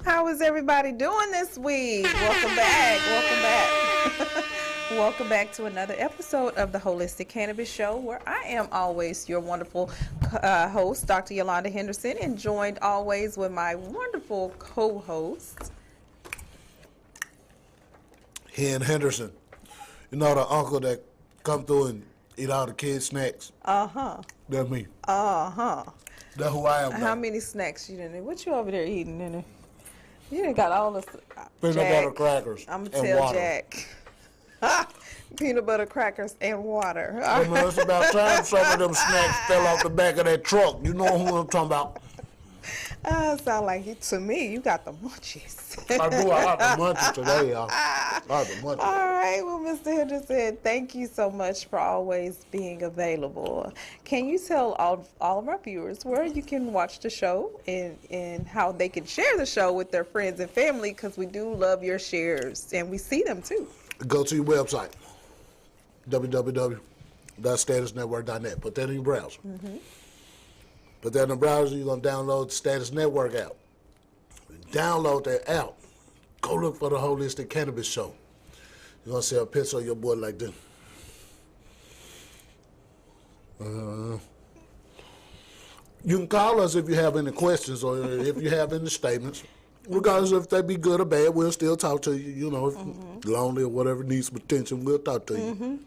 How is everybody doing this week? Welcome back. Welcome back. Welcome back to another episode of the Holistic Cannabis Show, where I am always your wonderful host, Dr. Yolanda Henderson, and joined always with my wonderful co-host, Hen Henderson. You know the uncle that come through and eat all the kids' snacks? Uh-huh. That's me. Uh-huh. That's who I am. How many snacks you done? What you over there eating in it? You done got all this. Peanut butter crackers. I'm gonna and tell water. Jack. Peanut butter crackers and water. I mean, it's about time some of them snacks fell off the back of that truck. You know who I'm talking about. Sound like to me, you got the munchies. I do. I got the munchies today, y'all. I got the munchies. All right. Well, Mr. Henderson, thank you so much for always being available. Can you tell all of our viewers where you can watch the show and how they can share the show with their friends and family? Because we do love your shares, and we see them too. Go to your website, www.statusnetwork.net. Put that in your browser. Mm-hmm. Put that in the browser, you're going to download the Status Network app. Download that app. Go look for the Holistic Cannabis Show. You're going to see a picture of your boy like this. You can call us if you have any questions or if you have any statements. Regardless if they be good or bad, we'll still talk to you. You know, if you're lonely or whatever needs some attention, we'll talk to you.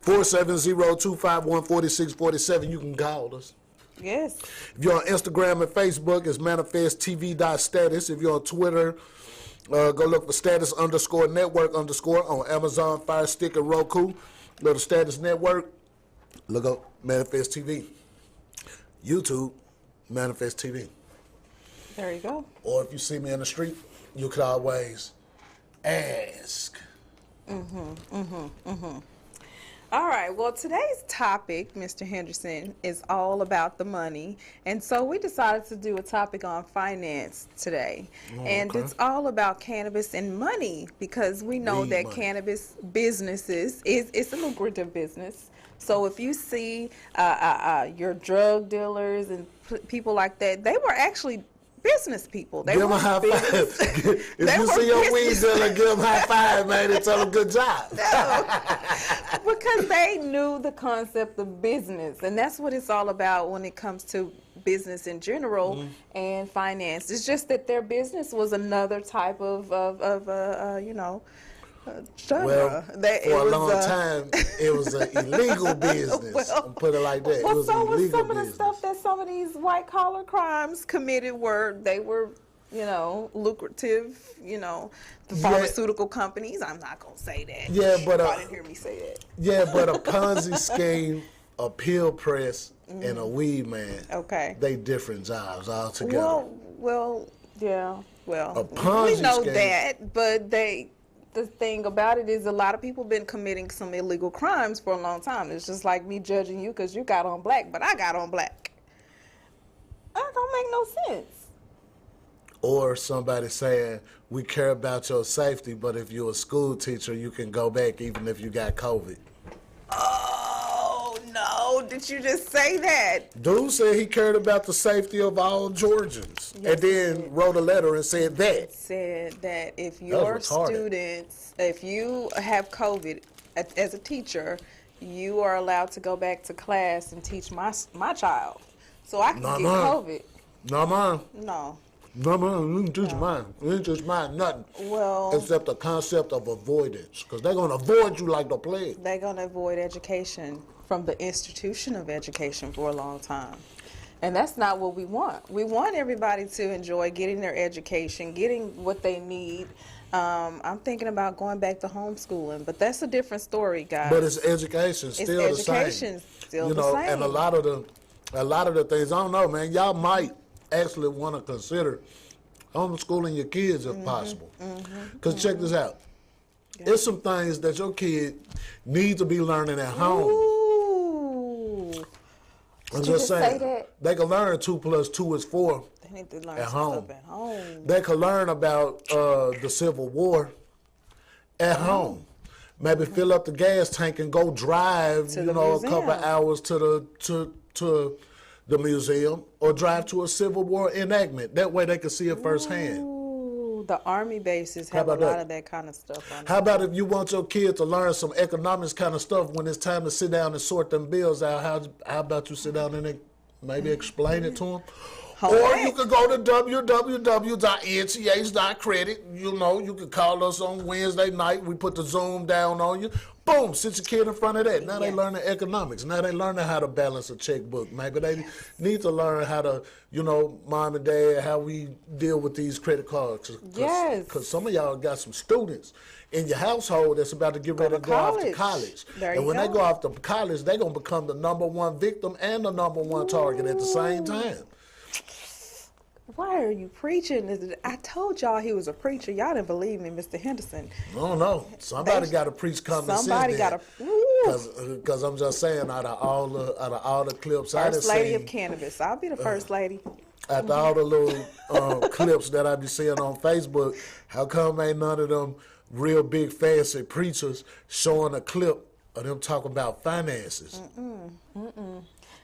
470-251-4647, you can call us. Yes. If you're on Instagram and Facebook, it's manifesttv.status. If you're on Twitter, go look for status_network_ on Amazon, Fire Stick, and Roku. Go to Status Network, look up Manifest TV. YouTube, Manifest TV. There you go. Or if you see me in the street, you could always ask. All right, well, today's topic, Mr. Henderson, is all about the money. And so we decided to do a topic on finance today. And it's all about cannabis and money, because we know that cannabis businesses, it's a lucrative business. So if you see your drug dealers and people like that, they were actually business people. They give them a high five. If you see your weed dealer, give them a high five, man, and tell them good job. No. Because they knew the concept of business, and that's what it's all about when it comes to business in general and finance. It's just that their business was another type of genre. Well, for a long time, it was an illegal business. Put it like that. Well, it was so an was illegal some of the business. stuff that some of these white collar crimes committed they were lucrative, the pharmaceutical companies. I'm not going to say that. Yeah, but I didn't hear me say that. Yeah, but a Ponzi scheme, a pill press, and a weed man. Okay. They different jobs altogether. Well, yeah. Well, A Ponzi we know scheme. that, but the thing about it is a lot of people been committing some illegal crimes for a long time. It's just like me judging you because you got on black, but I got on black. That don't make no sense. Or somebody saying, we care about your safety, but if you're a school teacher, you can go back even if you got COVID. Oh, no. Did you just say that? Dude said he cared about the safety of all Georgians. Yes, and then wrote a letter and said that. Said that if your retarded. students, if you have COVID as a teacher, you are allowed to go back to class and teach my child. So I can get COVID. No, man. No. No, man, you didn't teach mine. You didn't teach mine nothing. Well, except the concept of avoidance. Because they're going to avoid you like the plague. they're going to avoid education from the institution of education for a long time. And that's not what we want. We want everybody to enjoy getting their education, getting what they need. I'm thinking about going back to homeschooling, but that's a different story, guys. But it's education, still the same. Education, still the same. And a lot of the things, I don't know, man, y'all might actually want to consider homeschooling your kids if possible. Because check this out. There's some things that your kid needs to be learning at home. Ooh. I'm just saying, they can learn 2 + 2 is 4 They need to learn at some home. stuff at home. They can learn about the Civil War at home. Maybe fill up the gas tank and go drive, To a the couple museum. hours to the museum, or drive to a Civil War enactment. That way they can see it firsthand. Ooh, the army bases have a about lot that? of that kind of stuff on How about if you want your kid to learn some economics kind of stuff when it's time to sit down and sort them bills out? How about you sit down and maybe explain it to them? Or you could go to www.nth.credit. You could call us on Wednesday night. We put the Zoom down on you. Boom, sit your kid in front of that. Now they learning economics. Now they learning how to balance a checkbook. Maybe they need to learn how to, mom and dad, how we deal with these credit cards. Yes. Because some of y'all got some students in your household that's about to get ready to go off to college. And when they go off to college, they're going to become the #1 victim and the #1 target at the same time. Why are you preaching? I told y'all he was a preacher. Y'all didn't believe me, Mr. Henderson. I don't know. Somebody got to preach common sense. Somebody got to. Because I'm just saying, out of all the clips I done First lady seen, of cannabis. I'll be the first lady. after all the little clips that I be seeing on Facebook, how come ain't none of them real big fancy preachers showing a clip of them talking about finances?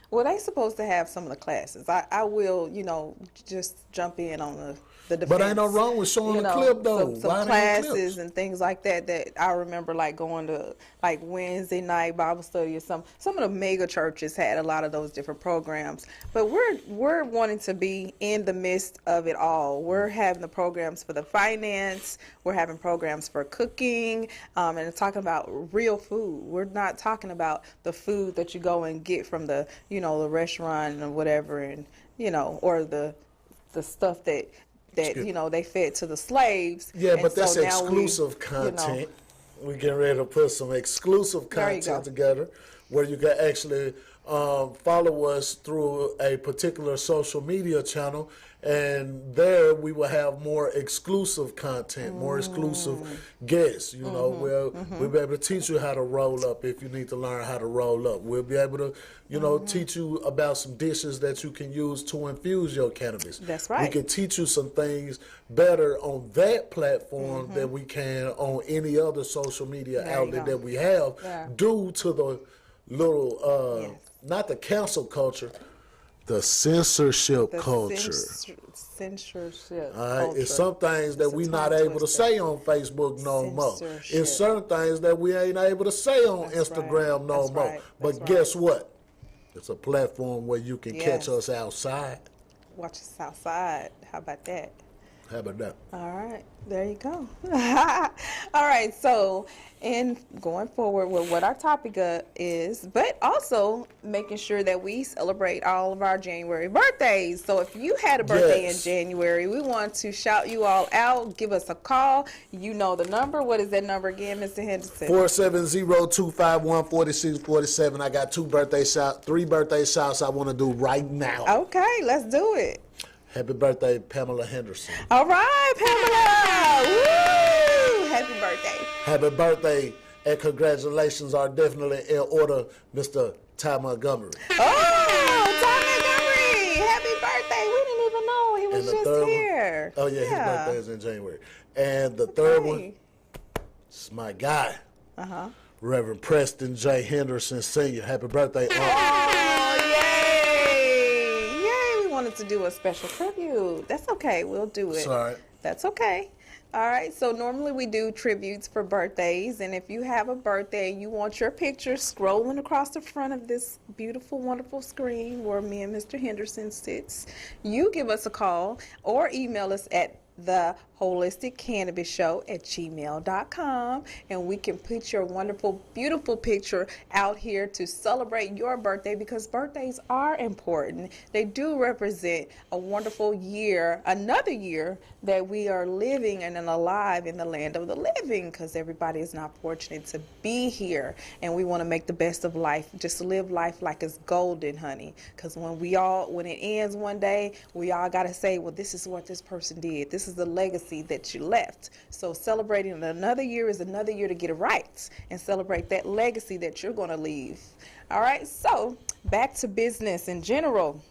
Well, they supposed to have some of the classes. I will, just jump in on the defense. But ain't no wrong with showing a clip, though. Some classes and things like that I remember, like going to like Wednesday night Bible study or some of the mega churches had a lot of those different programs. But we're wanting to be in the midst of it all. We're having the programs for the finance. We're having programs for cooking, and talking about real food. We're not talking about the food that you go and get from the the restaurant or whatever, and or the stuff that they fed to the slaves. Yeah, and but that's so now exclusive content. We getting ready to put some exclusive content together where you can actually follow us through a particular social media channel, and there we will have more exclusive content, more exclusive guests. We'll be able to teach you how to roll up if you need to learn how to roll up. We'll be able to, teach you about some dishes that you can use to infuse your cannabis. That's right. We can teach you some things better on that platform than we can on any other social media outlet that we have due to the little, not the cancel culture, the censorship culture. Censorship. All right, it's some things that we're not able to say on Facebook no more. It's certain things that we ain't able to say on Instagram no more. But guess what? It's a platform where you can catch us outside. Watch us outside. How about that? How about that? All right, there you go. All right, so in going forward with what our topic is, but also making sure that we celebrate all of our January birthdays. So if you had a birthday in January, we want to shout you all out. Give us a call. You know the number. What is that number again, Mr. Henderson? 470-251-4647. I got 3 birthday shouts I want to do right now. Okay, let's do it. Happy birthday, Pamela Henderson. All right, Pamela. Woo! Happy birthday. Happy birthday, and congratulations are definitely in order, Mr. Ty Montgomery. Oh, Ty Montgomery. Happy birthday. We didn't even know he was just here. Oh, yeah, his birthday is in January. And the third one, it's my guy, Reverend Preston J. Henderson Sr. Happy birthday, Oh, yay. Yay. We wanted to do a special tribute. That's okay. We'll do it. Sorry. That's okay. All right, so normally we do tributes for birthdays, and if you have a birthday and you want your picture scrolling across the front of this beautiful, wonderful screen where me and Mr. Henderson sits, you give us a call or email us at theholisticcannabisshow@gmail.com, and we can put your wonderful, beautiful picture out here to celebrate your birthday, because birthdays are important. They do represent a wonderful year, another year that we are living and alive in the land of the living, because everybody is not fortunate to be here, and we want to make the best of life. Just live life like it's golden, honey, because when it ends one day, we all got to say, well, this is what this person did. This is the legacy that you left. So celebrating another year is another year to get it right and celebrate that legacy that you're going to leave. All right, so back to business in general.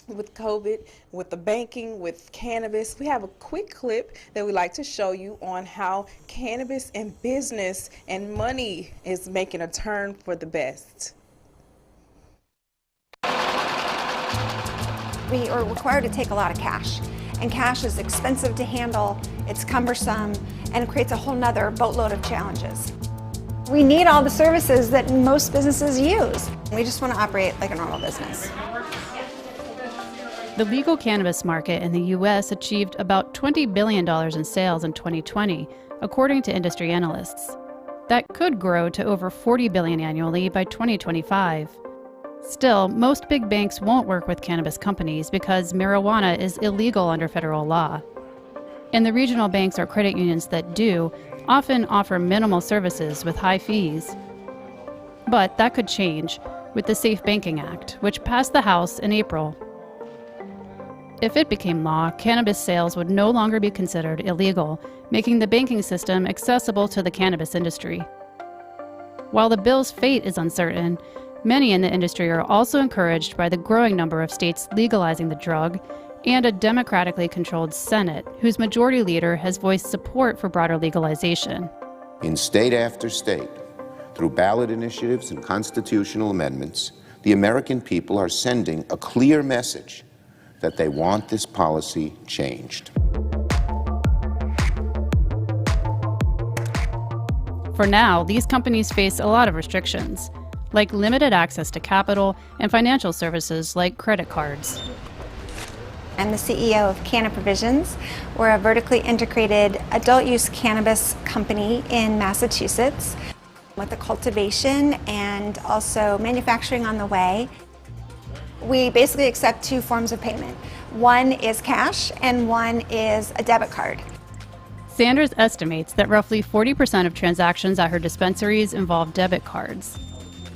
With COVID, with the banking, with cannabis, we have a quick clip that we like to show you on how cannabis and business and money is making a turn for the best. We are required to take a lot of cash, and cash is expensive to handle, it's cumbersome, and it creates a whole nother boatload of challenges. We need all the services that most businesses use. We just want to operate like a normal business. The legal cannabis market in the U.S. achieved about $20 billion in sales in 2020, according to industry analysts. That could grow to over $40 billion annually by 2025. Still, most big banks won't work with cannabis companies because marijuana is illegal under federal law. And the regional banks or credit unions that do often offer minimal services with high fees. But that could change with the Safe Banking Act, which passed the House in April. If it became law, cannabis sales would no longer be considered illegal, making the banking system accessible to the cannabis industry. While the bill's fate is uncertain, many in the industry are also encouraged by the growing number of states legalizing the drug and a democratically controlled Senate, whose majority leader has voiced support for broader legalization. In state after state, through ballot initiatives and constitutional amendments, the American people are sending a clear message that they want this policy changed. For now, these companies face a lot of restrictions, like limited access to capital and financial services like credit cards. I'm the CEO of Canna Provisions. We're a vertically integrated adult-use cannabis company in Massachusetts with the cultivation and also manufacturing on the way. We basically accept two forms of payment. One is cash and one is a debit card. Sanders estimates that roughly 40% of transactions at her dispensaries involve debit cards.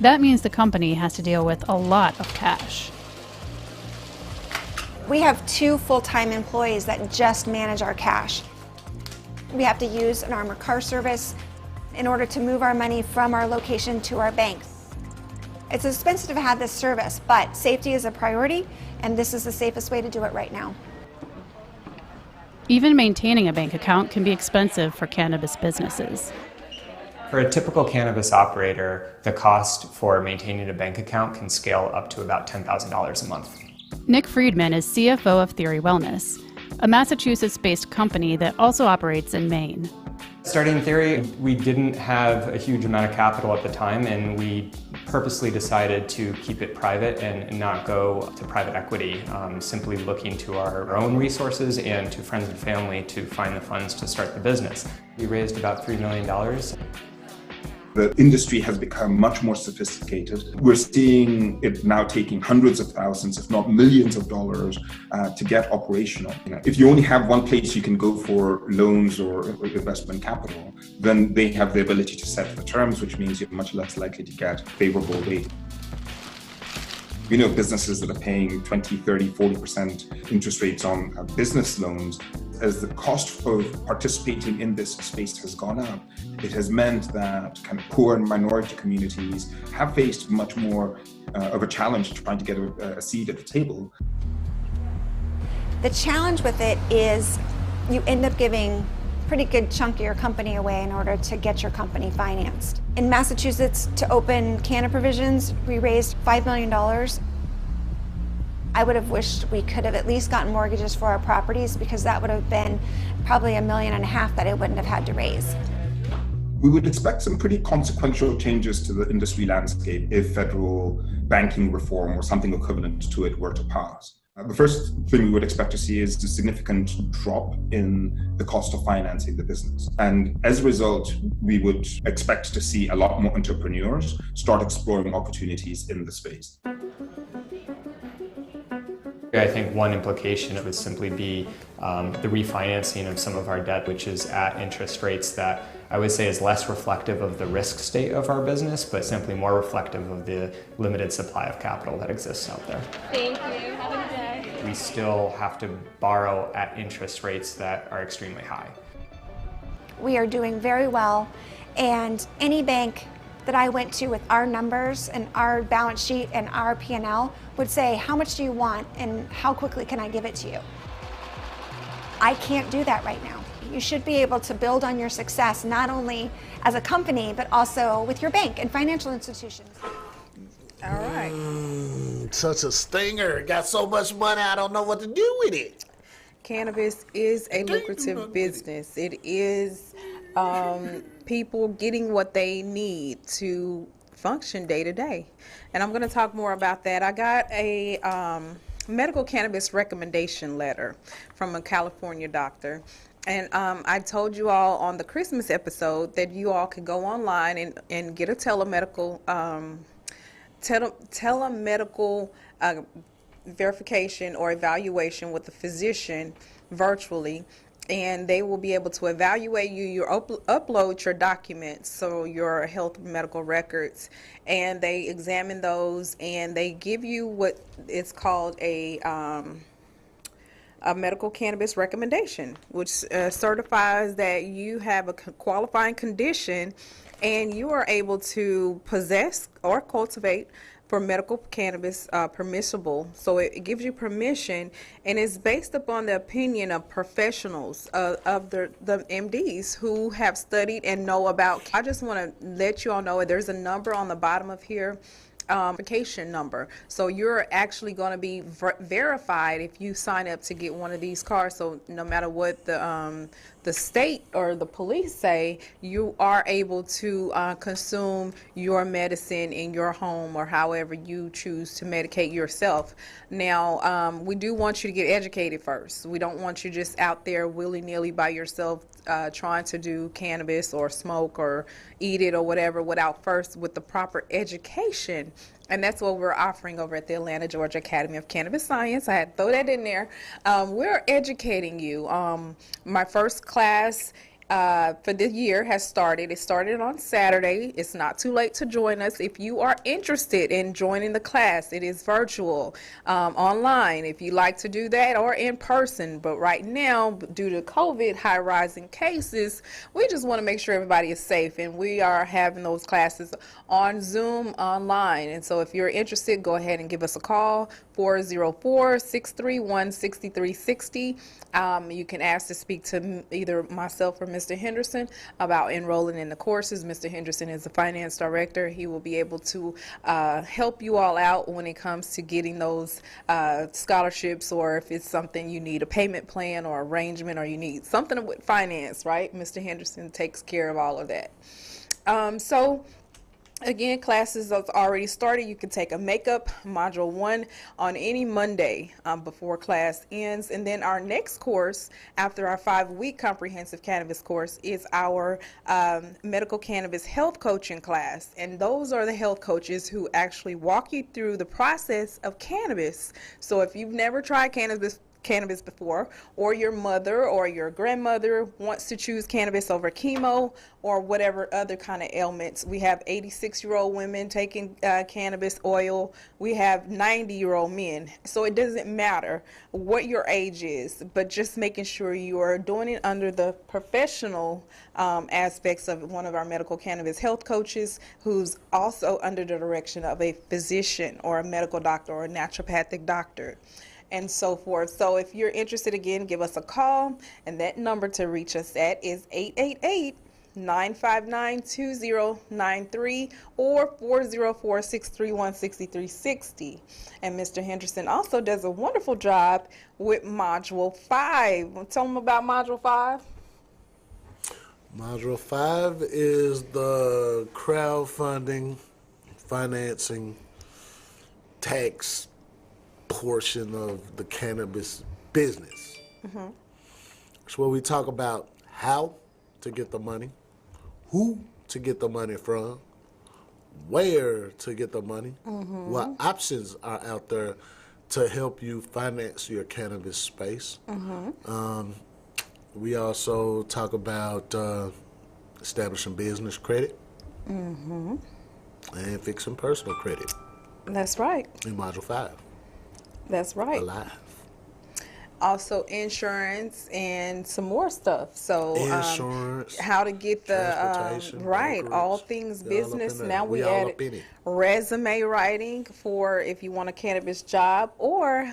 That means the company has to deal with a lot of cash. We have 2 full-time employees that just manage our cash. We have to use an armored car service in order to move our money from our location to our bank. It's expensive to have this service, but safety is a priority, and this is the safest way to do it right now. Even maintaining a bank account can be expensive for cannabis businesses. For a typical cannabis operator, the cost for maintaining a bank account can scale up to about $10,000 a month. Nick Friedman is CFO of Theory Wellness, a Massachusetts-based company that also operates in Maine. Starting Theory, we didn't have a huge amount of capital at the time, and we purposely decided to keep it private and not go to private equity, simply looking to our own resources and to friends and family to find the funds to start the business. We raised about $3 million. The industry has become much more sophisticated. We're seeing it now taking hundreds of thousands, if not millions of dollars to get operational. If you only have one place you can go for loans or investment capital, then they have the ability to set the terms, which means you're much less likely to get favorable rate. We know businesses that are paying 20, 30, 40% interest rates on business loans. As the cost of participating in this space has gone up, it has meant that kind of poor and minority communities have faced much more of a challenge trying to get a seat at the table. The challenge with it is you end up giving a pretty good chunk of your company away in order to get your company financed. In Massachusetts, to open Cannabis Provisions, we raised $5 million. I would have wished we could have at least gotten mortgages for our properties, because that would have been probably $1.5 million that I wouldn't have had to raise. We would expect some pretty consequential changes to the industry landscape if federal banking reform or something equivalent to it were to pass. The first thing we would expect to see is a significant drop in the cost of financing the business. And as a result, we would expect to see a lot more entrepreneurs start exploring opportunities in the space. I think one implication would simply be the refinancing of some of our debt, which is at interest rates that I would say is less reflective of the risk state of our business, but simply more reflective of the limited supply of capital that exists out there. Thank you. Have a good day. We still have to borrow at interest rates that are extremely high. We are doing very well, and any bank that I went to with our numbers and our balance sheet and our P&L would say, how much do you want and how quickly can I give it to you? I can't do that right now. You should be able to build on your success, not only as a company, but also with your bank and financial institutions. All right. Such a stinger. Got so much money, I don't know what to do with it. Cannabis is a lucrative business. It is people getting what they need to function day to day. And I'm going to talk more about that. I got a medical cannabis recommendation letter from a California doctor. And I told you all on the Christmas episode that you all could go online and get a telemedical verification or evaluation with a physician virtually, and they will be able to evaluate you. You upload your documents, so your health medical records, and they examine those, and they give you what is called a medical cannabis recommendation, which certifies that you have a qualifying condition and you are able to possess or cultivate for medical cannabis permissible. So it gives you permission, and it's based upon the opinion of professionals, of the MDs who have studied and know about. I just want to let you all know there's a number on the bottom of here, verification number. So you're actually going to be verified if you sign up to get one of these cards. So no matter what the state or the police say, you are able to consume your medicine in your home or however you choose to medicate yourself. Now, we do want you to get educated first. We don't want you just out there willy-nilly by yourself trying to do cannabis or smoke or eat it or whatever without first with the proper education. And that's what we're offering over at the Atlanta, Georgia Academy of Cannabis Science. I had to throw that in there. We're educating you. My first class for the year has started. It started on Saturday. It's not too late to join us. If you are interested in joining the class, it is virtual, online, if you like to do that, or in person. But right now, due to COVID, high rising cases, we just want to make sure everybody is safe, and we are having those classes on Zoom online. And so if you're interested, go ahead and give us a call, 404-631-6360. You can ask to speak to either myself or Mr. Henderson about enrolling in the courses. Mr. Henderson is the finance director. He will be able to help you all out when it comes to getting those scholarships, or if it's something you need a payment plan or arrangement, or you need something with finance, right? Mr. Henderson takes care of all of that. Again, classes have already started. You can take a makeup module 1 on any Monday before class ends. And then our next course after our 5-week comprehensive cannabis course is our medical cannabis health coaching class. And those are the health coaches who actually walk you through the process of cannabis. So if you've never tried cannabis cannabis before, or your mother or your grandmother wants to choose cannabis over chemo or whatever other kind of ailments. We have 86-year-old women taking cannabis oil. We have 90-year-old men. So it doesn't matter what your age is, but just making sure you are doing it under the professional aspects of one of our medical cannabis health coaches, who's also under the direction of a physician or a medical doctor or a naturopathic doctor, and so forth. So if you're interested, again, give us a call, and that number to reach us at is 888-959-2093 or 404-631-6360. And Mr. Henderson also does a wonderful job with Module 5. Tell them about Module 5. Module 5 is the crowdfunding, financing, tax portion of the cannabis business. It's where we talk about how to get the money, who to get the money from, where to get the money, what options are out there to help you finance your cannabis space. We also talk about establishing business credit and fixing personal credit. That's right. In Module 5. That's right. Alive. Also insurance and some more stuff. So Insurance, how to get the transportation, right, brokerage, all things they're all up in business. there. Now we all added up in it. resume writing for if you want a cannabis job, or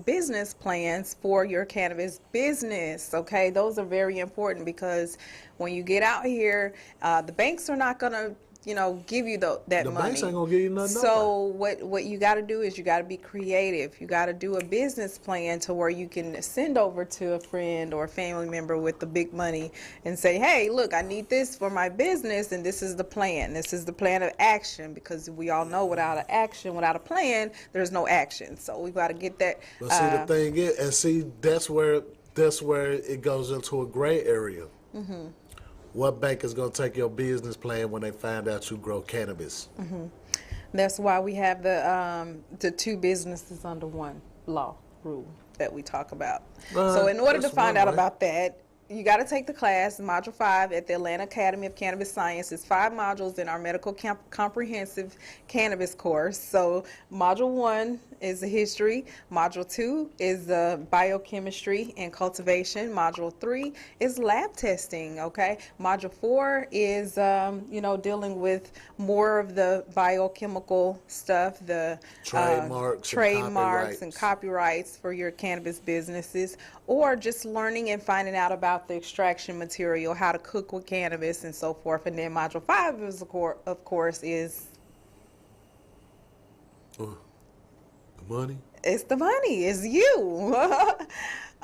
business plans for your cannabis business. Okay, those are very important, because when you get out here, the banks are not gonna give you that The money. banks ain't gonna give you nothing. So what you got to do is you got to be creative. You got to do a business plan to where you can send over to a friend or a family member with the big money and say, hey, look, I need this for my business, and this is the plan. This is the plan of action, because we all know without a plan, there's no action. So we got to get that. But see, the thing is, and see, that's where it goes into a gray area. What bank is going to take your business plan when they find out you grow cannabis? That's why we have the two businesses under one law rule that we talk about. So in order to find out about that, you got to take the class, Module 5, at the Atlanta Academy of Cannabis Science. It's 5 modules in our medical comprehensive cannabis course. So Module 1 is the history. Module 2 is the biochemistry and cultivation. Module 3 is lab testing, okay? Module 4 is, dealing with more of the biochemical stuff, the trademarks and copyrights for your cannabis businesses, or just learning and finding out about the extraction material, how to cook with cannabis and so forth. And then Module 5 is, of course, is the money. It's the money. It's you.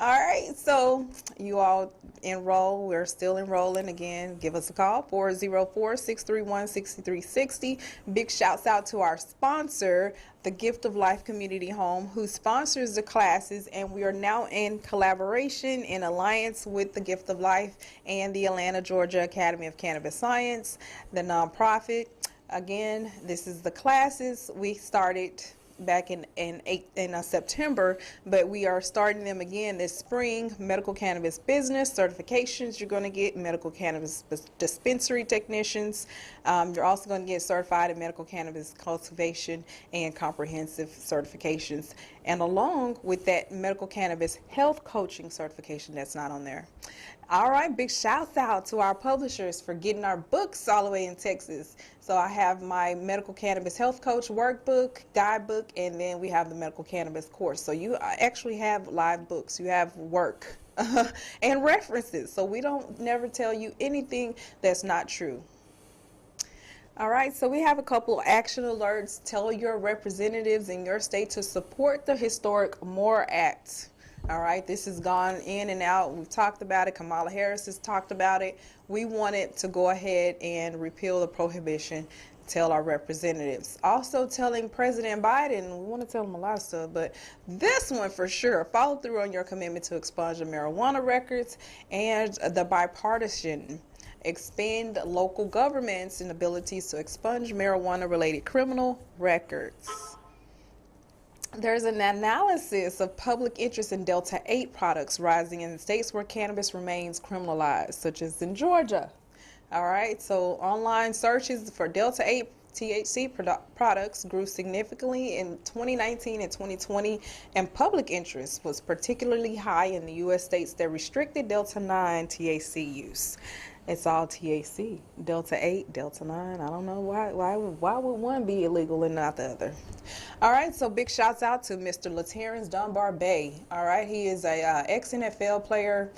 All right. So you all enroll. We're still enrolling. Again, give us a call, 404-631-6360. Big shouts out to our sponsor, the Gift of Life Community Home, who sponsors the classes, and we are now in collaboration, in alliance with the Gift of Life and the Atlanta, Georgia Academy of Cannabis Science, the nonprofit. Again, this is the classes we started back in September, but we are starting them again this spring. Medical cannabis business certifications, you're going to get medical cannabis dispensary technicians. You're also going to get certified in medical cannabis cultivation and comprehensive certifications, and along with that, medical cannabis health coaching certification that's not on there. All right, big shout out to our publishers for getting our books all the way in Texas. So I have my medical cannabis health coach workbook, guidebook, and then we have the medical cannabis course. So you actually have live books, you have work and references. So we don't never tell you anything that's not true. All right, so we have a couple of action alerts. Tell your representatives in your state to support the historic MORE Act. All right, this has gone in and out. We've talked about it. Kamala Harris has talked about it. We wanted to go ahead and repeal the prohibition. Tell our representatives. Also telling President Biden, we want to tell him a lot of stuff, but this one for sure, follow through on your commitment to expunge the marijuana records and the bipartisan. Expand local governments and abilities to expunge marijuana-related criminal records. There's an analysis of public interest in Delta 8 products rising in states where cannabis remains criminalized, such as in Georgia. All right, so online searches for Delta 8 THC products grew significantly in 2019 and 2020, and public interest was particularly high in the U.S. states that restricted Delta 9 THC use. It's all THC. Delta 8, Delta 9. I don't know why would one be illegal and not the other. All right, so big shouts out to Mr. LaTerrence Dunbar Bay. All right, he is a ex-NFL player,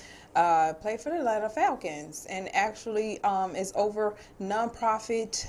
played for the Atlanta Falcons, and actually is over nonprofit,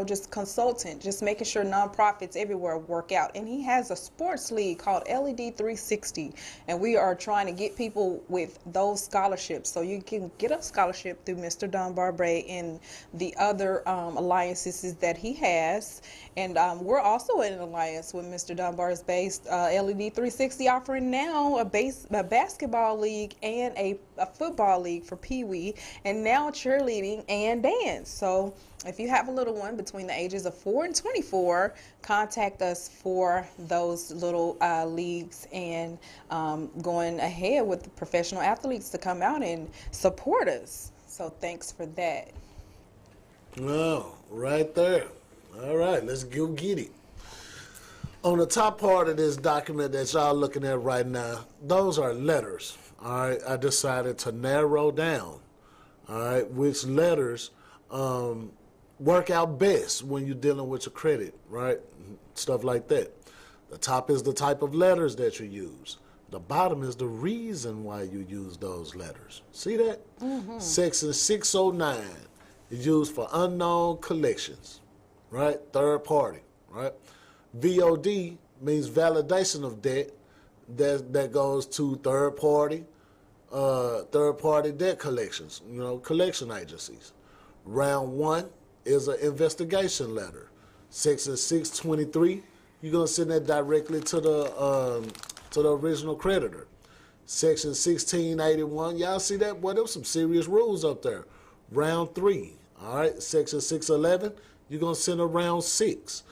just consultant, just making sure nonprofits everywhere work out. And he has a sports league called LED 360, and we are trying to get people with those scholarships. So you can get a scholarship through Mr. Dunbar Bray and the other alliances that he has. And we're also in an alliance with Mr. Dunbar's based LED 360, offering now a basketball league and a football league for Pee Wee, and now cheerleading and dance. So if you have a little one between the ages of 4 and 24, contact us for those little leagues and going ahead with the professional athletes to come out and support us. So thanks for that. Oh, right there. All right, let's go get it. On the top part of this document that y'all looking at right now, those are letters. All right, I decided to narrow down, all right, which letters work out best when you're dealing with your credit, right? Stuff like that. The top is the type of letters that you use. The bottom is the reason why you use those letters. See that? Mm-hmm. Section 609 is used for unknown collections, right? Third party, right? VOD means validation of debt. That goes to third party debt collections, collection agencies. Round 1 is an investigation letter. Section 623, you're gonna send that directly to the original creditor. Section 1681, y'all see that? Boy, there's some serious rules up there. Round 3, all right. Section 611, you're gonna send a round 6.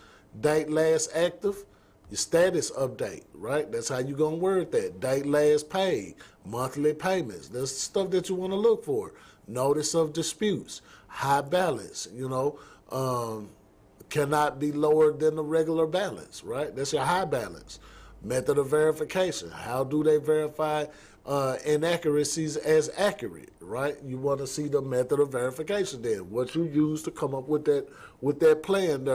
Date last active, your status update, right? That's how you're gonna word that. Date last paid, monthly payments. That's stuff that you want to look for. Notice of disputes, high balance, cannot be lower than the regular balance, right? That's your high balance. Method of verification. How do they verify inaccuracies as accurate, right? You want to see the method of verification then. What you use to come up with that plan,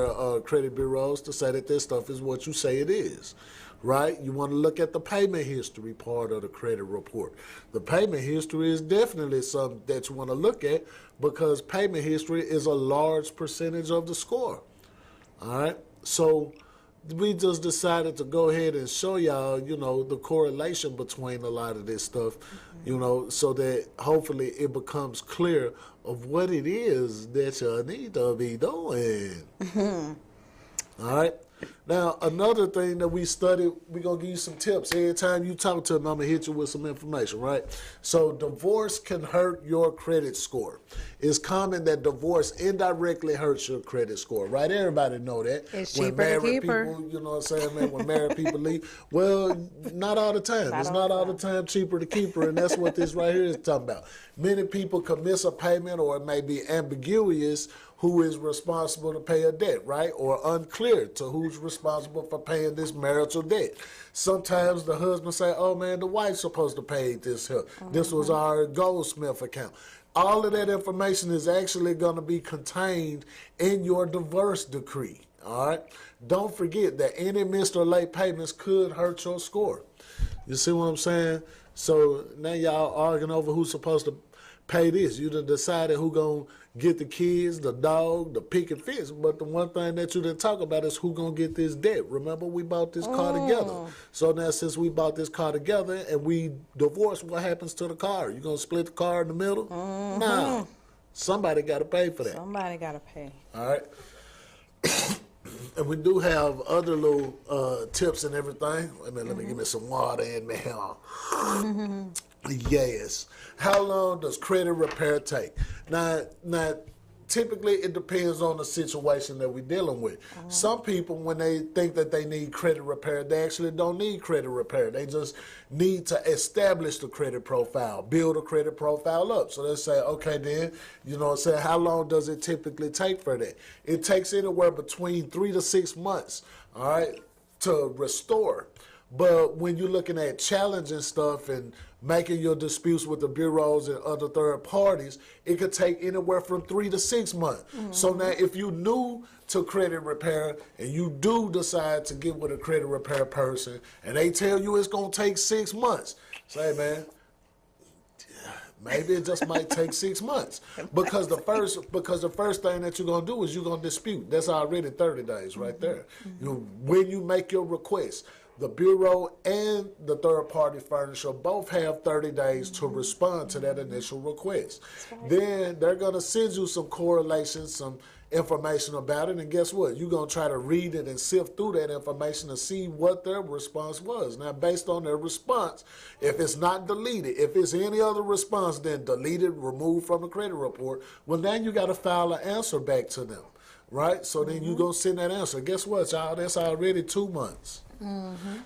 credit bureaus, to say that this stuff is what you say it is, right? You want to look at the payment history part of the credit report. The payment history is definitely something that you want to look at because payment history is a large percentage of the score, all right? So we just decided to go ahead and show y'all, the correlation between a lot of this stuff, so that hopefully it becomes clear of what it is that you need to be doing. All right. Now, another thing that we studied, we're going to give you some tips. Every time you talk to them, I'm going to hit you with some information, right? So divorce can hurt your credit score. It's common that divorce indirectly hurts your credit score, right? Everybody know that. It's cheaper to keep her. People, you know what I'm saying, man, when married people leave. Well, not all the time. It's not all the time cheaper to keep her, and that's what this right here is talking about. Many people could miss a payment, or it may be ambiguous who is responsible to pay a debt, right? Or unclear to who's responsible for paying this marital debt. Sometimes the husband say, oh man, the wife's supposed to pay this here. This was our Goldsmith account. All of that information is actually going to be contained in your divorce decree, all right? Don't forget that any missed or late payments could hurt your score. You see what I'm saying? So now y'all arguing over who's supposed to pay this. You done decided who gonna get the kids, the dog, the picket fence. But the one thing that you didn't talk about is who gonna get this debt. Remember, we bought this car together. So now since we bought this car together and we divorced, what happens to the car? You gonna split the car in the middle? Nah. Somebody gotta pay for that. Somebody gotta pay. All right. And we do have other little tips and everything. Wait a minute, let me give me some water in there. Yes. How long does credit repair take? Now, typically it depends on the situation that we're dealing with. Some people, when they think that they need credit repair, they actually don't need credit repair. They just need to establish the credit profile, build a credit profile up. So they say, okay, then, you know what I'm saying, how long does it typically take for that? It takes anywhere between 3 to 6 months, all right, to restore. But when you're looking at challenging stuff and making your disputes with the bureaus and other third parties, it could take anywhere from 3 to 6 months. So now if you're new to credit repair and you do decide to get with a credit repair person and they tell you it's going to take 6 months, say, man, maybe it just might take 6 months. Because the first thing that you're going to do is you're going to dispute. That's already 30 days right there. When you make your request, the Bureau and the third-party furnisher both have 30 days to respond to that initial request. Then they're going to send you some correlations, some information about it, and guess what? You're going to try to read it and sift through that information to see what their response was. Now, based on their response, if it's not deleted, if it's any other response, then deleted, removed from the credit report, well, then you got to file an answer back to them, right? So then you're going to send that answer. Guess what, y'all? That's already 2 months.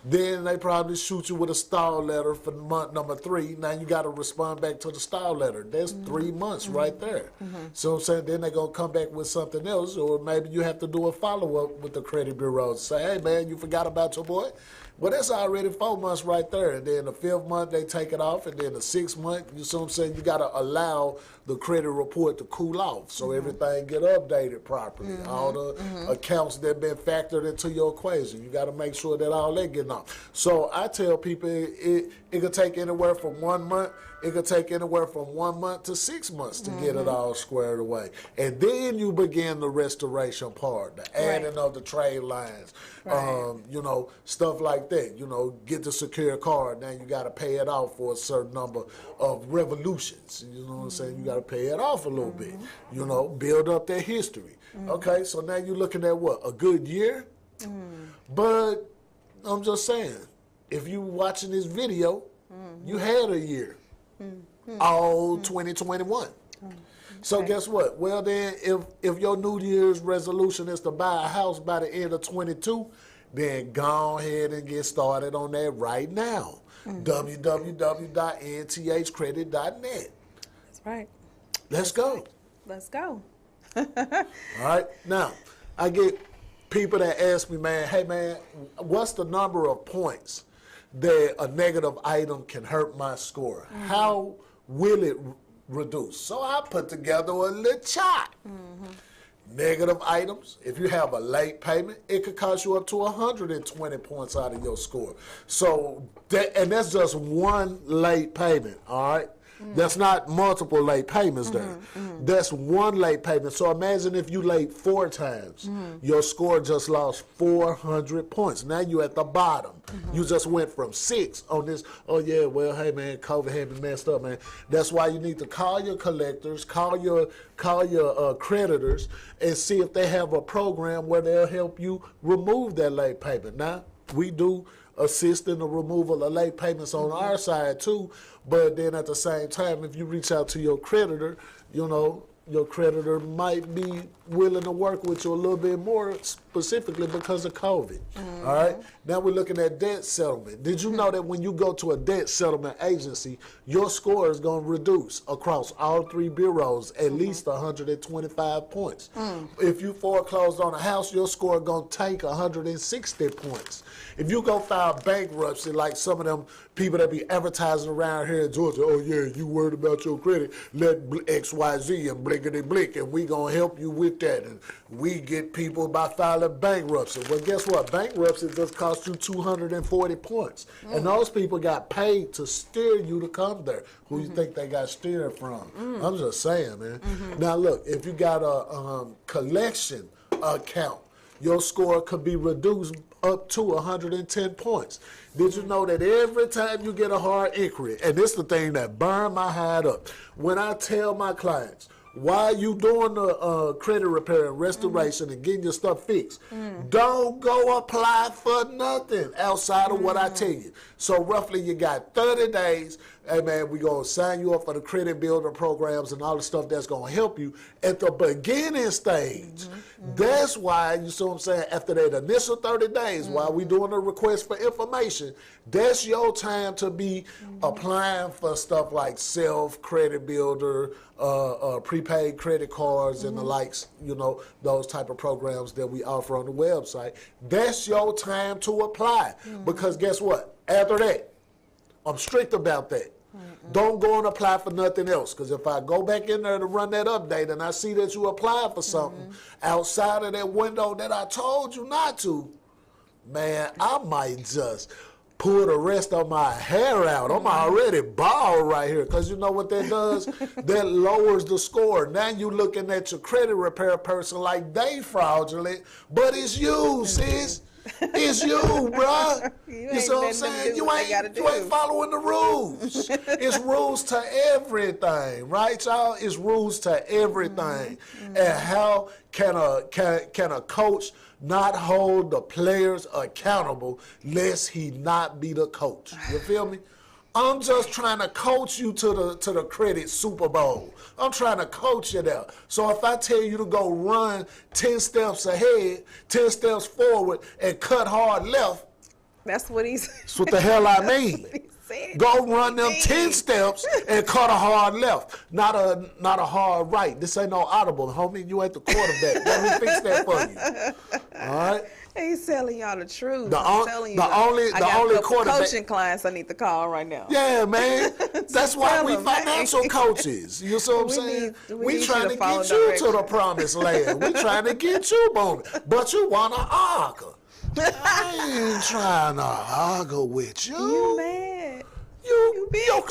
Then they probably shoot you with a stall letter for month number 3. Now you got to respond back to the stall letter. That's 3 months right there. So I'm saying then they're going to come back with something else, or maybe you have to do a follow-up with the credit bureau. Say, hey, man, you forgot about your boy? Well, that's already 4 months right there. And then the 5th month, they take it off. And then the 6th month, you see what I'm saying, you got to allow the credit report to cool off so everything get updated properly. All the accounts that been factored into your equation, you got to make sure that all that getting off. So I tell people it could take anywhere from 1 month. It could take anywhere from 1 month to 6 months to get it all squared away. And then you begin the restoration part, the adding of the trade lines, you know, stuff like that. You know, get the secure card. Now you got to pay it off for a certain number of revolutions. You know what I'm saying? You got to pay it off a little bit. You know, build up that history. Okay, so now you're looking at what, a good year? But I'm just saying, if you watching this video, you had a year. All 2021. So guess what? Well then, if your New Year's resolution is to buy a house by the end of 22, then go ahead and get started on that right now. www.nthcredit.net. That's right. Let's go. Let's go. All right. Now, I get people that ask me, man, hey man, what's the number of points that a negative item can hurt my score? How will it reduce? So I put together a little chart. Negative items, if you have a late payment, it could cost you up to 120 points out of your score. So, that's just one late payment, all right? That's not multiple late payments there. That's one late payment. So imagine if you late 4 times, your score just lost 400 points. Now you at the bottom. You just went from 6 on this. Oh yeah, well, hey man, COVID had me messed up, man. That's why you need to call your collectors, call your creditors, and see if they have a program where they'll help you remove that late payment. Now, we do assist in the removal of late payments on our side too, but then at the same time, if you reach out to your creditor, you know, your creditor might be willing to work with you a little bit more, specifically because of COVID. All right? Now we're looking at debt settlement. Did you know that when you go to a debt settlement agency, your score is going to reduce across all 3 bureaus at least 125 points? If you foreclosed on a house, your score is going to take 160 points. If you go file bankruptcy, like some of them people that be advertising around here in Georgia, oh yeah, you worried about your credit, let XYZ and blinkety blink, and we gonna help you with that. And we get people by filing bankruptcy. Well, guess what? Bankruptcy just cost you 240 points. And those people got paid to steer you to come there. Who you think they got steered from? I'm just saying, man. Now look, if you got a collection account, your score could be reduced up to 110 points. Did you know that every time you get a hard inquiry, and this is the thing that burned my hide up, when I tell my clients, while you doing the credit repair and restoration and getting your stuff fixed, don't go apply for nothing outside of what I tell you. So roughly you got 30 days hey man, we gonna sign you up for the credit building programs and all the stuff that's gonna help you at the beginning stage. That's why, you see what I'm saying, after that initial 30 days, while we doing a request for information, that's your time to be applying for stuff like credit builder, prepaid credit cards and the likes, you know, those type of programs that we offer on the website. That's your time to apply, because guess what? After that, I'm strict about that. Don't go and apply for nothing else, because if I go back in there to run that update and I see that you applied for something outside of that window that I told you not to, man, I might just pull the rest of my hair out. I'm already bald right here, because you know what that does? That lowers the score. Now you looking at your credit repair person like they fraudulent, but it's you, sis. It's you, bruh. You see what I'm saying? You ain't following the rules. It's rules to everything, right, y'all? It's rules to everything. And how can a coach not hold the players accountable lest he not be the coach? You feel me? I'm just trying to coach you to the credit Super Bowl. I'm trying to coach you there. So if I tell you to go run 10 steps ahead, 10 steps forward, and cut hard left, that's what that's what the hell I mean. Go run them 10 steps and cut a hard left, not a hard right. This ain't no audible, homie. You ain't the quarterback. Let me fix that for you. All right? He's telling y'all the truth. I'm telling you, the only quarterback coaching clients I need to call right now. Yeah, man. That's why we financial coaches. You see what I'm saying? We trying to get you to the promised land. We trying to get you on it. But you want to argue. I ain't trying to argue with you. You mad.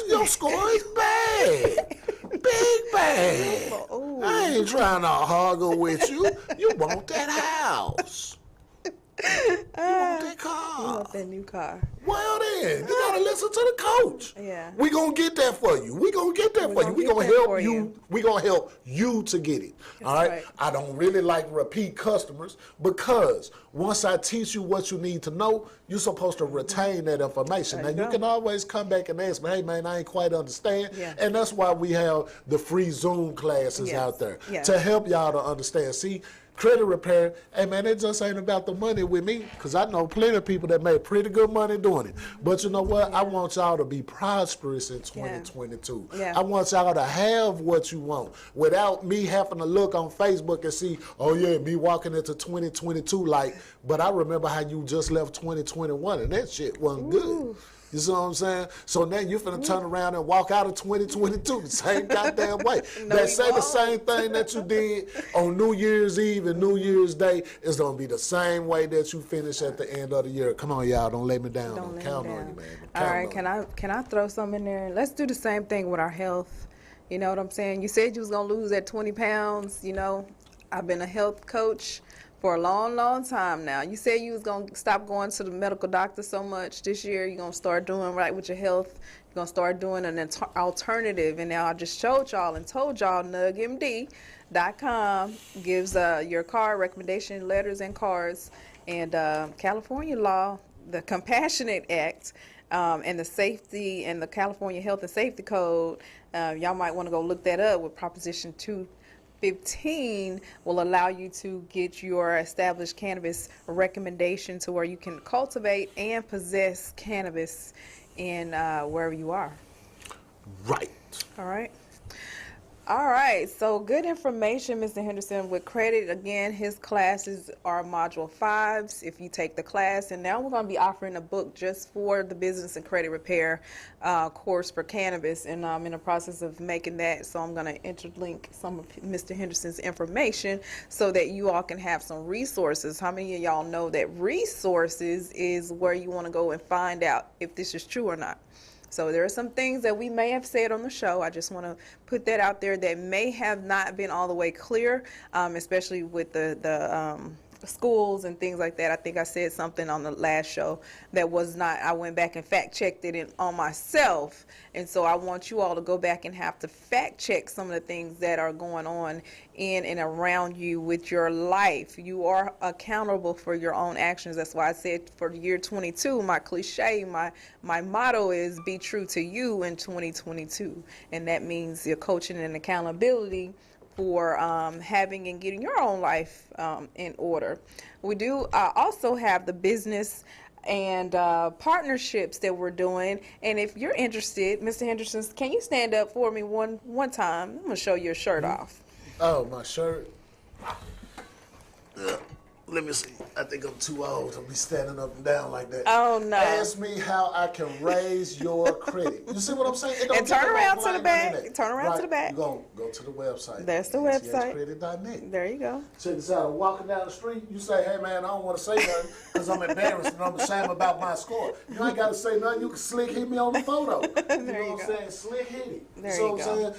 Your score is bad. Big bad. I ain't trying to argue with you. You want that house. You want that car. You want that new car. Well then, you gotta listen to the coach. Yeah. We gonna get that for you. We gonna get that for you. We gonna help you. We gonna help you to get it. All right? I don't really like repeat customers, because once I teach you what you need to know, you're supposed to retain that information. Now you can always come back and ask me, hey man, I ain't quite understand. Yeah. And that's why we have the free Zoom classes out there to help y'all to understand. See, credit repair, hey man, it just ain't about the money with me, because I know plenty of people that made pretty good money doing it. But you know what? I want y'all to be prosperous in 2022. I want y'all to have what you want without me having to look on Facebook and see, oh yeah, me walking into 2022 like, but I remember how you just left 2021 and that shit wasn't good. You see what I'm saying? So now you're finna turn around and walk out of 2022 the same goddamn way. The same thing that you did on New Year's Eve and New Year's Day is gonna be the same way that you finish at the end of the year. Come on, y'all, don't let me down. Don't count on you, man. All right, can I throw something in there? Let's do the same thing with our health. You know what I'm saying? You said you was gonna lose that 20 pounds. You know, I've been a health coach for a long, long time now. You said you was going to stop going to the medical doctor so much this year. You're going to start doing right with your health. You're going to start doing an alternative. And now I just showed y'all and told y'all NugMD.com gives your card recommendation letters and cards. And California law, the Compassionate Act, and the safety and the California Health and Safety Code, y'all might want to go look that up with Proposition 215 will allow you to get your established cannabis recommendation to where you can cultivate and possess cannabis in wherever you are. Right. All right. All right, so good information, Mr. Henderson. With credit, again, his classes are Module 5s if you take the class. And now we're going to be offering a book just for the business and credit repair course for cannabis. And I'm in the process of making that, so I'm going to interlink some of Mr. Henderson's information so that you all can have some resources. How many of y'all know that resources is where you want to go and find out if this is true or not? So there are some things that we may have said on the show. I just want to put that out there that may have not been all the way clear, especially with the schools and things like that. I think I said something on the last show that was not, I went back and fact checked it on myself. And so I want you all to go back and have to fact check some of the things that are going on in and around you with your life. You are accountable for your own actions. That's why I said for the year 22, my cliche, my motto is be true to you in 2022. And that means your coaching and accountability for having and getting your own life in order. We do also have the business and partnerships that we're doing. And if you're interested, Mr. Henderson, can you stand up for me one time? I'm going to show your shirt off. Oh, my shirt? Let me see. I think I'm too old to be standing up and down like that. Oh, no. Ask me how I can raise your credit. You see what I'm saying? And turn around to the back. Turn around to the back. You're going to go to the website. That's the website. NTHcredit.net. There you go. Check this out. I'm walking down the street. You say, hey, man, I don't want to say nothing because I'm embarrassed and I'm ashamed about my score. You ain't got to say nothing. You can slick hit me on the photo. You know what I'm saying? Slick hit it. There you you know go. what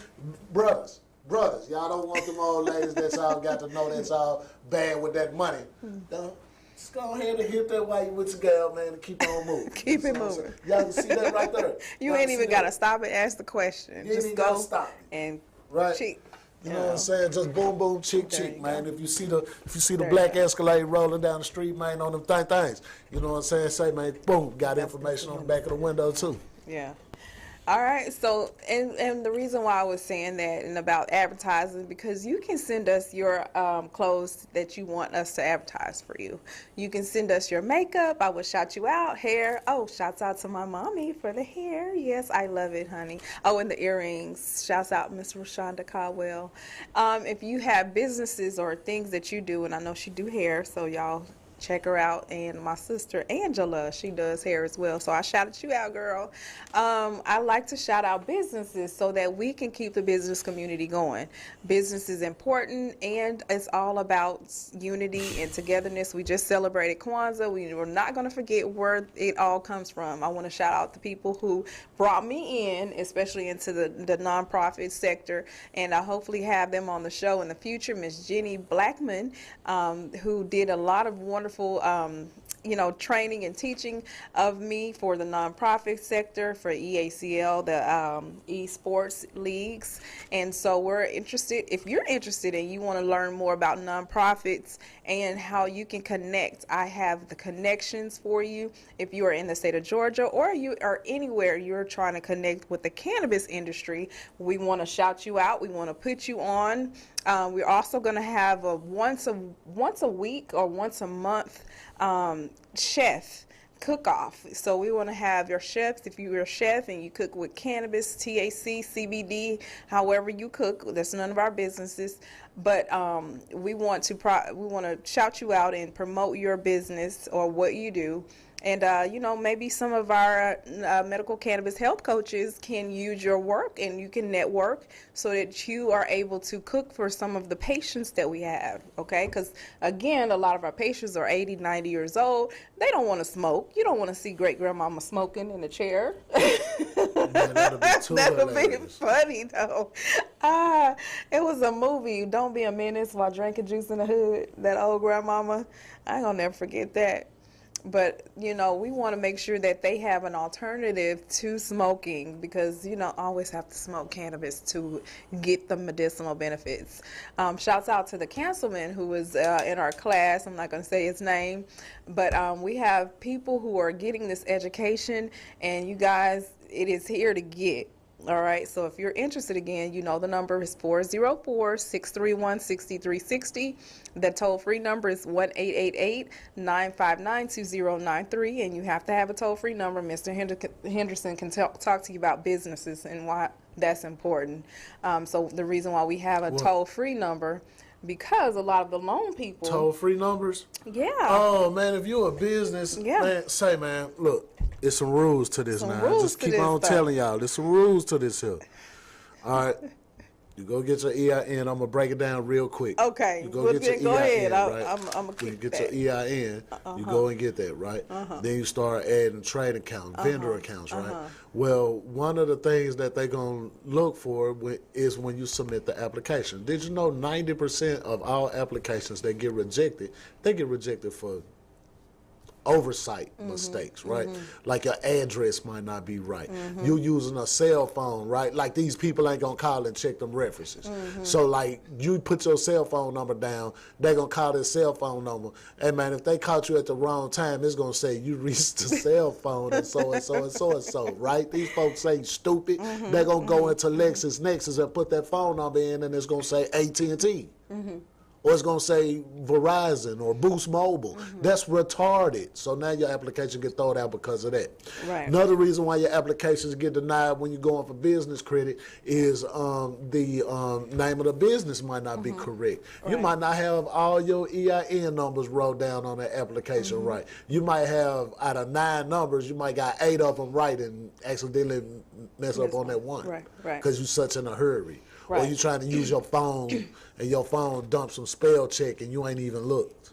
I'm saying? Brothers, y'all don't want them old ladies that's all got to know that's all bad with that money. Just go ahead and hit that while you with your gal, man, and keep on moving. Keep it moving. Y'all can see that right there. You ain't even got to stop and ask the question. You Just ain't go gotta stop. and Right. cheat. You know what I'm saying? Just boom, boom, chick, There chick, you man. go. If you see the There black you go. Escalade rolling down the street, man, on them things, you know what I'm saying? Say, man, boom, got information on the back of the window too. Yeah. All right. So, and the reason why I was saying that and about advertising, because you can send us your clothes that you want us to advertise for you. You can send us your makeup. I will shout you out. Hair. Oh, shouts out to my mommy for the hair. Yes, I love it, honey. Oh, and the earrings. Shouts out Miss Rashonda Caldwell. If you have businesses or things that you do, and I know she do hair, so y'all check her out. And my sister Angela, she does hair as well, so I shouted you out, girl. I like to shout out businesses so that we can keep the business community going. Business is important, and it's all about unity and togetherness. We just celebrated Kwanzaa. We're not going to forget where it all comes from. I want to shout out the people who brought me in, especially into the nonprofit sector, and I hopefully have them on the show in the future. Miss Jenny Blackman, who did a lot of wonderful training and teaching of me for the nonprofit sector, for EACL, the esports leagues. And so we're interested, if you're interested and you want to learn more about nonprofits and how you can connect, I have the connections for you. If you are in the state of Georgia or you are anywhere you're trying to connect with the cannabis industry, we want to shout you out. We want to put you on. We're also going to have a once a week or once a month chef cook-off. So we want to have your chefs. If you're a chef and you cook with cannabis, THC, CBD, however you cook, that's none of our businesses. But we want to shout you out and promote your business or what you do. And, maybe some of our medical cannabis health coaches can use your work and you can network so that you are able to cook for some of the patients that we have, okay? Because, again, a lot of our patients are 80, 90 years old. They don't want to smoke. You don't want to see great-grandmama smoking in a chair. That'll be funny, though. It was a movie, Don't Be a Menace While Drinking Juice in the Hood, that old grandmama. I ain't gonna never forget that. But, we want to make sure that they have an alternative to smoking because, always have to smoke cannabis to get the medicinal benefits. Shouts out to the councilman who was in our class. I'm not going to say his name. But we have people who are getting this education, and you guys, it is here to get. All right, so if you're interested, again, the number is 404-631-6360. The toll-free number is 1-888-959-2093, and you have to have a toll-free number. Mr. Henderson can talk to you about businesses and why that's important. So the reason why we have a toll-free number, because a lot of the loan people... Toll-free numbers? Yeah. Oh, man, if you're a business, man, look. There's some rules to this now. Just keep on telling y'all. There's some rules to this here. All right. You go get your EIN. I'm gonna break it down real quick. Okay. You go Well, get your then go EIN, ahead. right? I'm gonna When you keep get that. your EIN, you go and get that, right? Then you start adding trade accounts, vendor accounts, right? Well, one of the things that they're gonna look for is when you submit the application. Did you know 90% of all applications that get rejected, they get rejected for oversight mistakes, right? Like your address might not be right. You using a cell phone, right? Like these people ain't gonna call and check them references. So like you put your cell phone number down, they gonna call their cell phone number. And man, if they caught you at the wrong time, it's gonna say you reached the cell phone and so and so and so and so, right? These folks ain't stupid. They're gonna go into LexisNexis and put that phone number in, and it's gonna say AT&T. Or it's going to say Verizon or Boost Mobile. That's retarded. So now your application get thrown out because of that. Right. Another reason why your applications get denied when you're going for business credit is the name of the business might not be correct. You might not have all your EIN numbers wrote down on that application right. You might have, out of 9 numbers, you might got 8 of them right and accidentally mess up on that one. Right, right. Because you're such in a hurry. Or Right. you trying to use your phone and your phone dumps some spell check and you ain't even looked.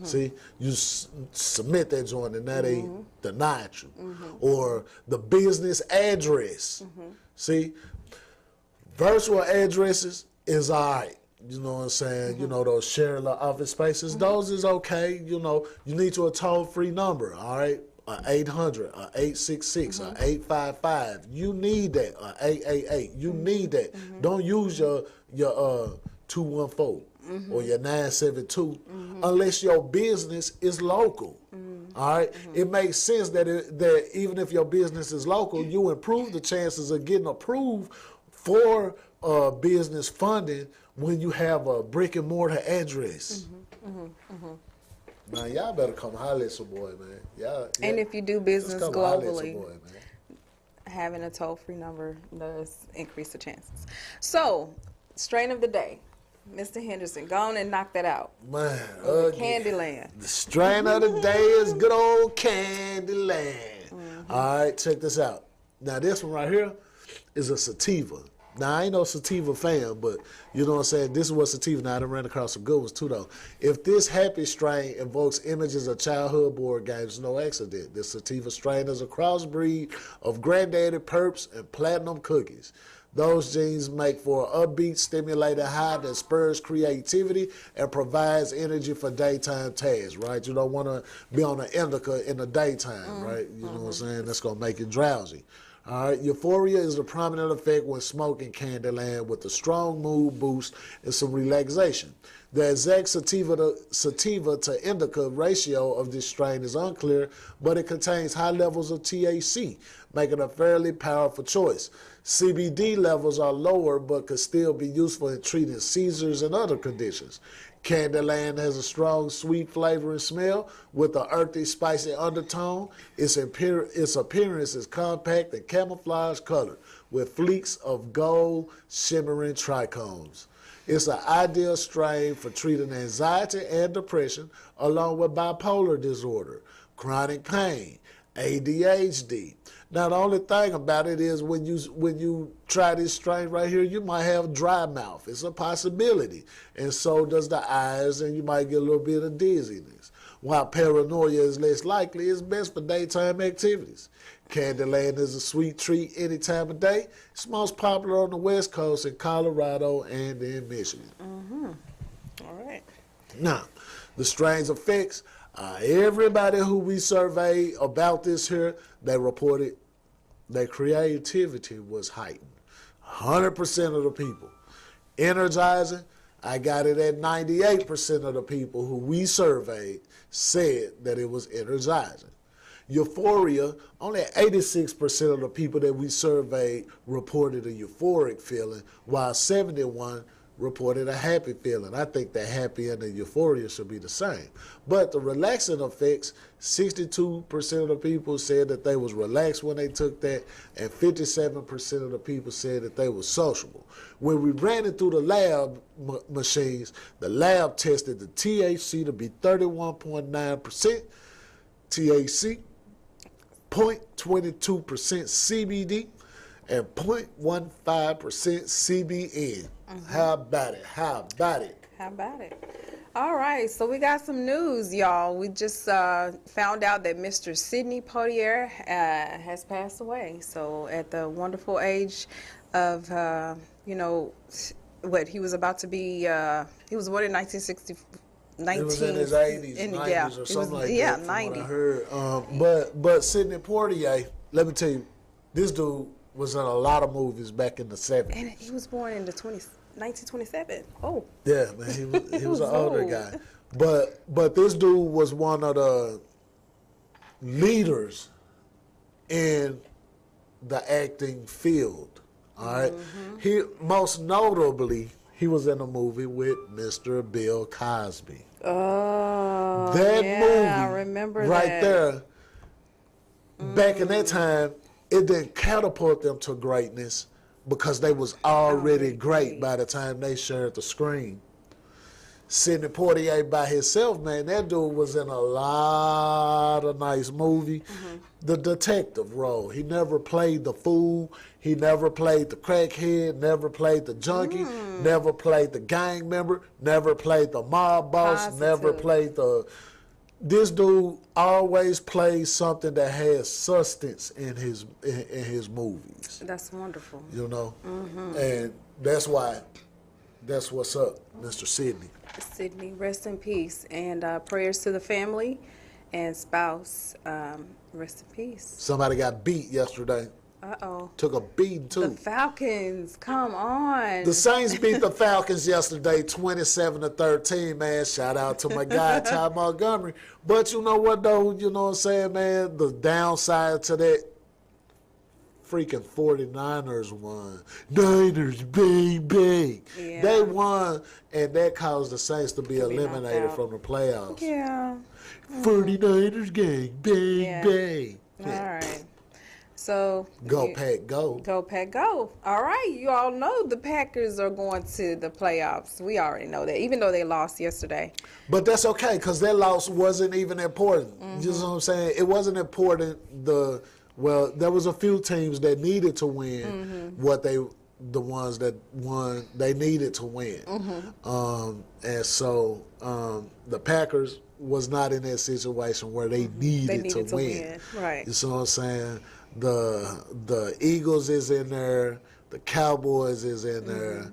See, you submit that joint and now they denied you. Or the business address. See, virtual addresses is all right. You know what I'm saying? You know, those shared office spaces, those is okay. You know, you need to a toll-free number, all right? 800, 866, 855. You need that. 888. You need that. Don't use your 214 or your 972 unless your business is local. All right. It makes sense that even if your business is local, you improve the chances of getting approved for business funding when you have a brick and mortar address. Man, y'all better come holler at some boy, man. And if you do just business come holler at some globally, boy, man. having a toll-free number does increase the chances. So, strain of the day. Mr. Henderson, go on and knock that out. Man, Candyland. the strain of the day is good old Candyland. All right, check this out. Now, this one right here is a sativa. Now, I ain't no sativa fan, but you know what I'm saying? This is what sativa. Now, I done ran across some good ones, too, though. If this happy strain invokes images of childhood board games, no accident. This sativa strain is a crossbreed of Granddaddy Perps and Platinum Cookies. Those genes make for an upbeat, stimulated high that spurs creativity and provides energy for daytime tasks, right? You don't want to be on an indica in the daytime, right? You know what I'm saying? That's going to make you drowsy. All right, euphoria is a prominent effect when smoking Candyland with a strong mood boost and some relaxation. The exact sativa to indica ratio of this strain is unclear, but it contains high levels of THC, making it a fairly powerful choice. CBD levels are lower, but could still be useful in treating seizures and other conditions. Candyland has a strong sweet flavor and smell with an earthy, spicy undertone. Its appearance is compact and camouflage colored with fleeks of gold shimmering trichomes. It's an ideal strain for treating anxiety and depression along with bipolar disorder, chronic pain, ADHD. Now, the only thing about it is when you try this strain right here, you might have dry mouth. It's a possibility. And so does the eyes, and you might get a little bit of dizziness. While paranoia is less likely, it's best for daytime activities. Candyland is a sweet treat any time of day. It's most popular on the West Coast in Colorado and in Michigan. All right. Now, the strain's effects, everybody who we surveyed about this here, they reported their creativity was heightened. 100% of the people. Energizing, I got it at 98% of the people who we surveyed said that it was energizing. Euphoria, only 86% of the people that we surveyed reported a euphoric feeling, while 71 reported a happy feeling. I think the happy and the euphoria should be the same. But the relaxing effects, 62% of the people said that they was relaxed when they took that, and 57% of the people said that they were sociable. When we ran it through the lab machines, the lab tested the THC to be 31.9%, THC 0.22% CBD, and 0.15% CBN. How about it? How about it? How about it? All right, so we got some news, y'all. We just found out that Mr. Sidney Poitier has passed away. So at the wonderful age of, you know, what he was about to be, he was born in 1960. He was in his 80s, 90s, yeah, or something like yeah, that, from 90. what I heard. But Sidney Poitier, let me tell you, this dude was in a lot of movies back in the 70s. And he was born in the 1927. Oh. Yeah, man, he was an older guy. But this dude was one of the leaders in the acting field. All right. He most notably he was in a movie with Mr. Bill Cosby. Oh, That yeah, movie I remember right that. there. Back in that time, it didn't catapult them to greatness because they was already great by the time they shared the screen. Sidney Poitier by himself, man, that dude was in a lot of nice movies. The detective role. He never played the fool. He never played the crackhead, never played the junkie, never played the gang member, never played the mob boss, never played the... This dude always plays something that has substance in his movies. That's wonderful. You know? And that's why, that's what's up, Mr. Sidney. Sidney, rest in peace. And prayers to the family and spouse. Rest in peace. Somebody got beat yesterday. Uh-oh. Took a beating, too. The Falcons, come on. The Saints beat the Falcons yesterday, 27-13, man. Shout out to my guy, Ty Montgomery. But you know what, though? You know what I'm saying, man? The downside to that, freaking 49ers won. Niners, baby. Yeah. They won, and that caused the Saints to be eliminated from the playoffs. Yeah. 49ers gang, bang. All right. So Go, Pack, go. Go, Pack, go. All right. You all know the Packers are going to the playoffs. We already know that, even though they lost yesterday. But that's okay, because their loss wasn't even important. You know what I'm saying? It wasn't important. Well, there was a few teams that needed to win the ones that won, they needed to win. And so the Packers was not in that situation where they needed to win. Right. You see what I'm saying? The Eagles is in there. The Cowboys is in there.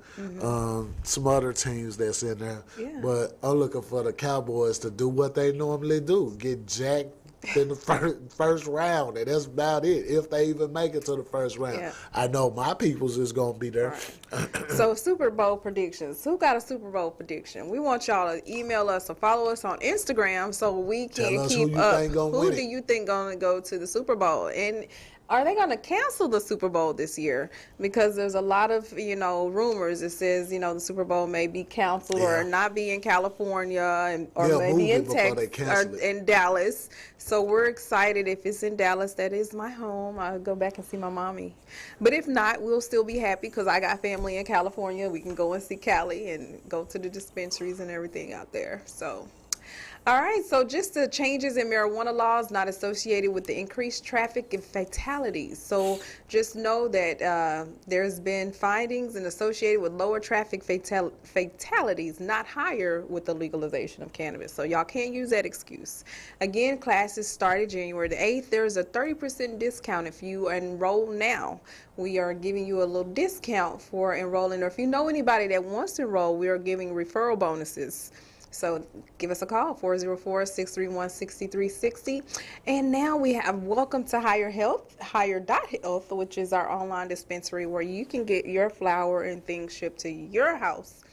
Some other teams that's in there. Yeah. But I'm looking for the Cowboys to do what they normally do, get jacked in the first round, and that's about it, if they even make it to the first round. Yeah. I know my people's is going to be there. Right. So Super Bowl predictions. Who got a Super Bowl prediction? We want y'all to email us or follow us on Instagram so we can keep up. Who do you think going to go to the Super Bowl? And are they going to cancel the Super Bowl this year? Because there's a lot of, rumors. It says, the Super Bowl may be canceled or not be in California or maybe in Texas or in Dallas. So we're excited. If it's in Dallas, that is my home. I'll go back and see my mommy. But if not, we'll still be happy because I got family in California. We can go and see Cali and go to the dispensaries and everything out there. So... All right, so just the changes in marijuana laws not associated with the increased traffic and fatalities. So just know that there's been findings and associated with lower traffic fatalities, not higher with the legalization of cannabis. So y'all can't use that excuse. Again, classes started January the 8th. There's a 30% discount if you enroll now. We are giving you a little discount for enrolling, or if you know anybody that wants to enroll, we are giving referral bonuses. So give us a call, 404-631-6360. And now we have Welcome to Higher Health, Higher.Health, which is our online dispensary where you can get your flower and things shipped to your house.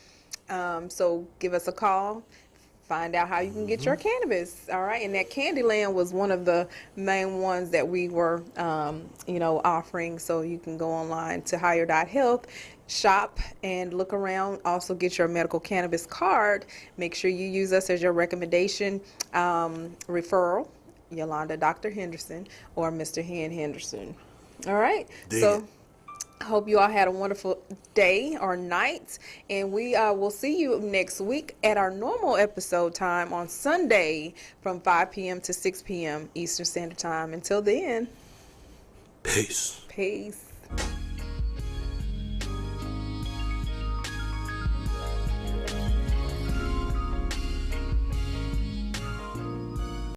So give us a call. Find out how you can get your cannabis, all right? And that Candyland was one of the main ones that we were, offering. So you can go online to Higher.Health, shop and look around. Also get your medical cannabis card. Make sure you use us as your recommendation referral, Yolanda Dr. Henderson or Mr. Hen Henderson. All right. So I hope you all had a wonderful day or night, and we will see you next week at our normal episode time on Sunday from 5 p.m. to 6 p.m. Eastern Standard Time. Until then, peace. Peace.